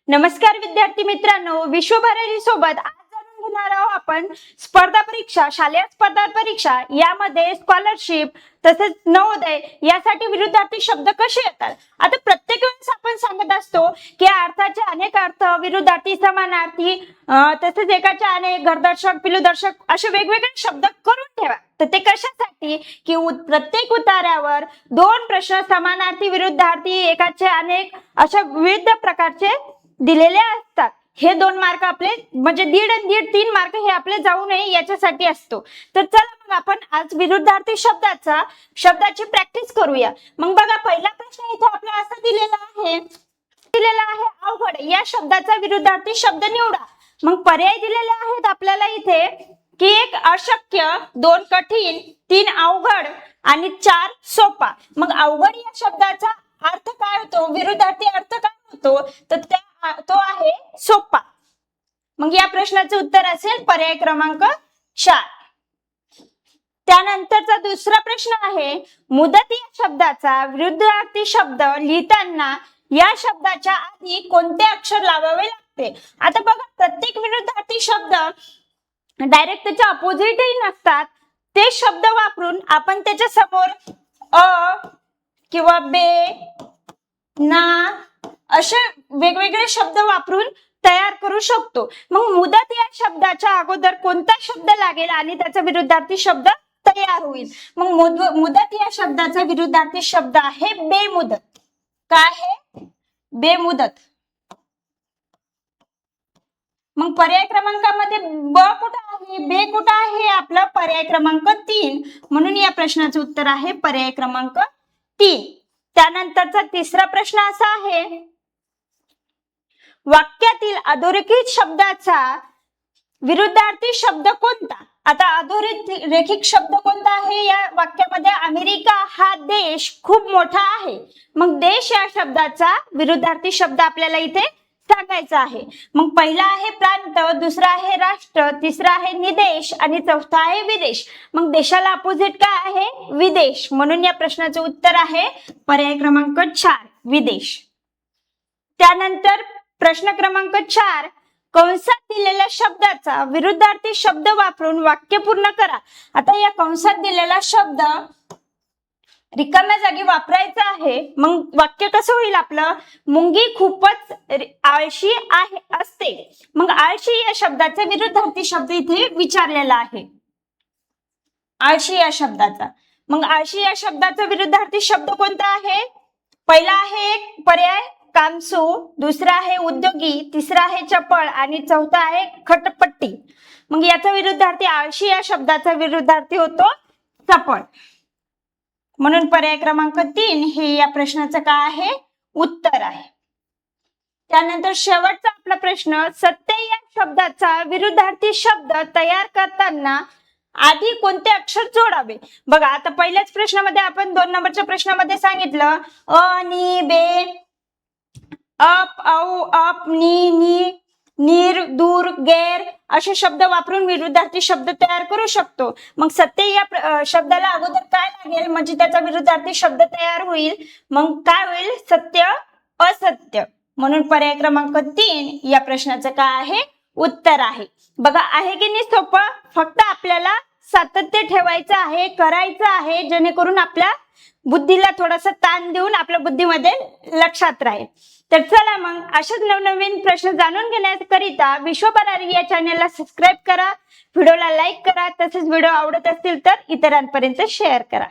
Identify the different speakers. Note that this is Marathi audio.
Speaker 1: नमस्कार विद्यार्थी मित्रांनो, विश्वभरारी सोबत आज जाणून घेणार आहोत आपण स्पर्धा परीक्षा, शालेय स्पर्धा परीक्षा यामध्ये स्कॉलरशिप तसेच नवोदय यासाठी विरुद्धार्थी शब्द कसे येतात। आता प्रत्येक वेळेस आपण सांगत असतो की अर्थाचे अनेक अर्थ, विरुद्धार्थी, समानार्थी, तसेच एकाचे अनेक, घरदर्शक, पिलूदर्शक असे वेगवेगळे शब्द करून ठेवा। तर ते कशासाठी की प्रत्येक उतार्यावर दोन प्रश्न समानार्थी, विरुद्धार्थी, एकाचे अनेक अशा विविध प्रकारचे दिलेले असतात। हे 2 मार्क आपले म्हणजे दीड आणि दीड 3 मार्क हे आपले जाऊ नये याच्यासाठी असतो। तर चला मग आपण आज विरुद्धार्थी शब्दाची प्रॅक्टिस करूया। मग बघा, पहिला प्रश्न इथे आपला असा दिलेला आहे अवघड या शब्दाचा विरुद्धार्थी शब्द निवडा। मग पर्याय दिलेले आहेत आपल्याला इथे की 1 अशक्य, 2 कठीण, 3 अवघड आणि 4 सोपा। मग अवघड या शब्दाचा अर्थ काय होतो, विरुद्धार्थी अर्थ काय होतो, तर तो आहे सोपा। मग या प्रश्नाचे उत्तर असेल पर्याय क्रमांक 4। त्यानंतरचा दुसरा प्रश्न आहे मुदत या शब्दाचा विरुद्धार्थी शब्द लिहिताना या शब्दाच्या आधी कोणते अक्षर लावावे लागते। आता बघा, प्रत्येक विरुद्धार्थी शब्द डायरेक्ट त्याच्या अपोजिटही नसतात। ते शब्द वापरून आपण त्याच्या समोर अ किंवा बे, ना असे वेगवेगळे शब्द वापरून तयार करू शकतो। मग मुदत या शब्दाच्या अगोदर कोणता शब्द लागेल आणि त्याचा विरुद्धार्थी शब्द तयार होईल। मग मुदत या शब्दाचा विरुद्धार्थी शब्द आहे बेमुदत। काय आहे? बेमुदत। मग पर्याय क्रमांकामध्ये ब कुठे आहे, बे कुठे आहे, आपला पर्याय क्रमांक 3। म्हणून या प्रश्नाचे उत्तर आहे पर्याय क्रमांक 3। त्यानंतरचा तिसरा प्रश्न असा आहे वाक्यातील अधोरेखित शब्दाचा विरुद्धार्थी शब्द कोणता। आता अधोरेखित शब्द कोणता आहे या वाक्यामध्ये, अमेरिका हा देश खूप मोठा आहे। मग देश या शब्दाचा विरुद्धार्थी शब्द आपल्याला इथे सांगायचा आहे। मग पहिला आहे प्रांत, दुसरा आहे राष्ट्र, तिसरा आहे निदेश आणि चौथा आहे विदेश। मग देशाला अपोजिट काय आहे, विदेश। म्हणून या प्रश्नाचे उत्तर आहे पर्याय क्रमांक 4 विदेश। त्यानंतर प्रश्न क्रमांक 4 कंसात दिलेल्या शब्दाचा विरुद्धार्थी शब्द वापरून वाक्य पूर्ण करा। आता या कंसात दिलेला शब्द रिकाम्या जागी वापरायचा आहे। मग वाक्य कसं होईल आपलं, मुंगी खूपच आळशी असते। मग आळशी या शब्दाचा विरुद्धार्थी शब्द इथे विचारलेला आहे, आळशी या शब्दाचा। मग आळशी या शब्दाचा विरुद्धार्थी शब्द कोणता आहे, पहिला आहे पर्याय कामसू, दुसरा आहे उद्योगी, तिसरा आहे चपळ आणि चौथा आहे खटपटी। मग याचा विरुद्धार्थी आळशी या शब्दाचा विरुद्धार्थी होतो चपळ। म्हणून पर्याय क्रमांक 3 हे या प्रश्नाचं काय आहे, उत्तर आहे। त्यानंतर शेवटचा आपला प्रश्न सत्य या शब्दाचा विरुद्धार्थी शब्द तयार करताना आधी कोणते अक्षर जोडावे। बघा, आता पहिल्याच प्रश्नामध्ये आपण 2 नंबरच्या प्रश्नामध्ये सांगितलं अ, नि, बे, अप, औ, अप, नी, नीर, दूर, गैर असे शब्द वापरून विरुद्धार्थी शब्द तयार करू शकतो। मग सत्य या शब्दाला अगोदर काय लागेल म्हणजे त्याचा विरुद्धार्थी शब्द तयार होईल। मग काय होईल, सत्य, असत्य। म्हणून पर्याय क्रमांक 3 या प्रश्नाचं काय आहे, उत्तर आहे। बघा, आहे की नाही सोपं, फक्त आपल्याला सातत्य ठेवायचं आहे, करायचं आहे, जेणेकरून आपल्या बुद्धीला थोडासा ताण देऊन आपल्या बुद्धीमध्ये लक्षात राहील। तर चला मग अशाच नवनवीन प्रश्न जाणून घेण्याकरिता विश्वभरारी या चॅनलला सबस्क्राईब करा, व्हिडिओला लाईक करा, तसेच व्हिडिओ आवडत असतील तर इतरांपर्यंत शेअर करा।